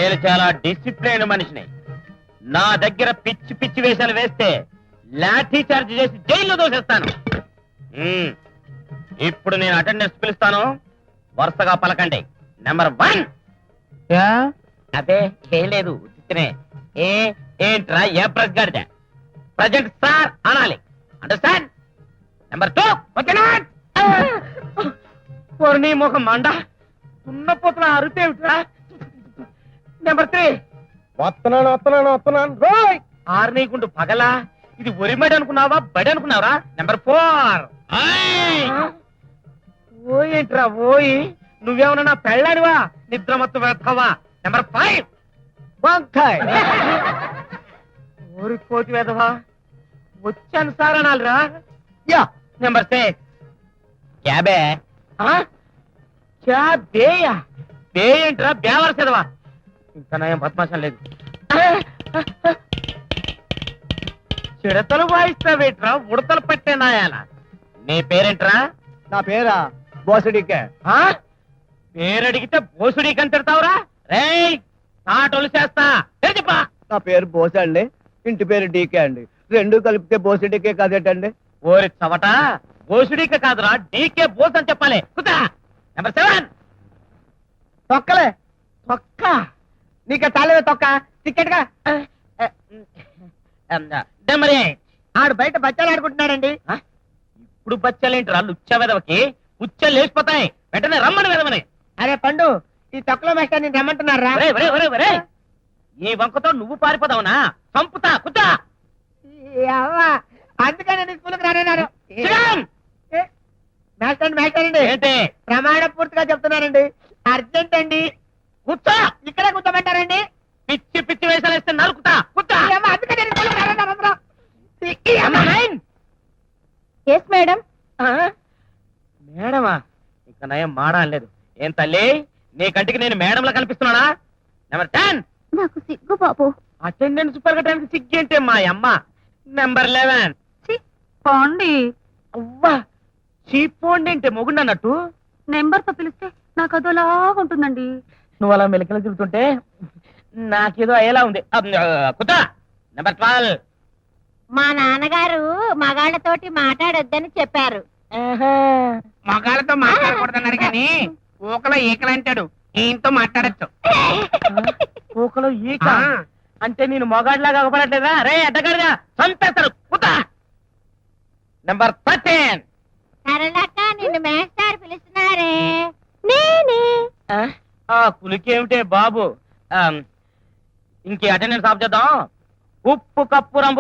నేను చాలా డిసిప్లైన్ మనిషిని. నా దగ్గర పిచ్చి పిచ్చి వేషాలు వేస్తే లాఠీ చార్జ్ చేసి జైల్లో దోసేస్తాను. ఇప్పుడు నేను అటెండెన్స్ పిలుస్తాను, వరుసగా పలకండి. నెంబర్ 1. అదే ఏం లేదు, ఏంట్రా ఏ ప్రెస్ గాడిద? ప్రజెంట్ సార్ అనాలి. అండర్స్టాండ్? నెంబర్ 2. నీ ముఖం మండ ఉన్నపోతున్న అరుపేమిట్రా? నెంబర్ 3. వస్తున్నాను. ఆర్నీకుండు పగలా, ఇది ఒరిమడి అనుకున్నావా బడి అనుకున్నావరా? నెంబర్ 4. ఓయేంట్రా ఓయి, నువ్వేమన్నా నా పెళ్ళానివా? నిద్రమత్తు వేస్తావా? నెంబర్ 5. వంకాయ్. ఓరి కోతి వేదవా, వచ్చాను సార్ అనాలిరా. యా. నెంబర్ 6. క్యాబే. క్యాబేయా? బే ఏంట్రా బేవరసేదవా? ఇంకా నయం బద్మాషం లేదు. చిడతలు వాయిస్తావేట్రా ఉడతలు పట్టే నాయాల? నీ పేరేంట్రా? నా పేరా బోసడికే. పేరడిగితే బోసుడీకని తిడతావురా? రేయ్ తాటలు చేస్తా చెప్పా. నా పేరు బోసే అండి, ఇంటి పేరు డీకే అండి. రెండు కలిపితే బోసడికే కాదేటండి? ఓరి చవట, బోసుడీక కాదురా, డీకే బోస్ అని చెప్పాలి. కుదా. నెంబర్ 7. తొక్కలే. తొక్క? నీకే తాళవే తొక్క. టికెట్ గా. నెంబర్ 8. ఆడు బయట బచ్చాలు ఆడుకుంటున్నాడండి. ఇప్పుడు బచ్చలేంట్రా లుచ్చ వెదవకి? ఉచ్చలు లేచిపోతాయి, వెంటనే రమ్మని వెదవని. అరే పండు, ఈ తొక్కలో మేస్టర్ నేను రమ్మంటున్నారా? ఈ వంకతో నువ్వు పారిపోదావునా? చంపుతా. కుదా. అందుకని స్కూల్కి రానన్నారు. శ్రీరామ్! మేస్టర్ అండి ఏంటి? ప్రమాణ పూర్తిగా చెప్తున్నారండి. అర్జెంట్ అండి. కూర్చో. ఇక్కడే కూర్చోమంటారండి. పిచ్చి పిచ్చి వేషాలు వేస్తే నరుకుతా. కుదా. అందుకని స్కూల్కి రానన్నారు. Yes madam. మేడమా? ఇంకా నయం మాడా లేదు. ఏం తల్లి, నీ కంటికి నేను మేడంలా కనిపిస్తున్నానా? నెంబర్ 10. నాకు సిగ్గు బాబు. అటెండెన్స్ పెరగడానికి సిగ్గేంటే మా అమ్మ. నెంబర్ 11. పోండి. అవ్వా, చీపోండి అంటే మొగుండు అన్నట్టు. నెంబర్ తో పిలిస్తే నాకు అదోలాగా ఉంటుందండి. నువ్వు అలా మెలికలు తిరుగుతుంటే నాకేదో అయ్యేలా ఉంది. కుదా. నెంబర్ 12. మా నాన్నగారు మగాళ్ళతోటి మాట్లాడొద్దని చెప్పారు. మగాళ్ళతో మాట్లాడకూడదన్నారు కానీ ఊకలో ఈకలు అంటాడు. ఈయనతో మాట్లాడచ్చు. ఊకలో ఈక అంటే నేను మొగాడిలాగా అవ్వబడట్లేదా? రే అడ్డగాడిగా చంపేస్తారు. కుదా. నెంబర్ 13. సరళక్క, నిన్ను మేస్టారు పిలుస్తున్నారే. నేనే. ఆ కులికేమిటే బాబు. ఇంకే అటెండెన్స్ ఆఫ్ చేద్దాం. ఉప్పు కప్పు రంబు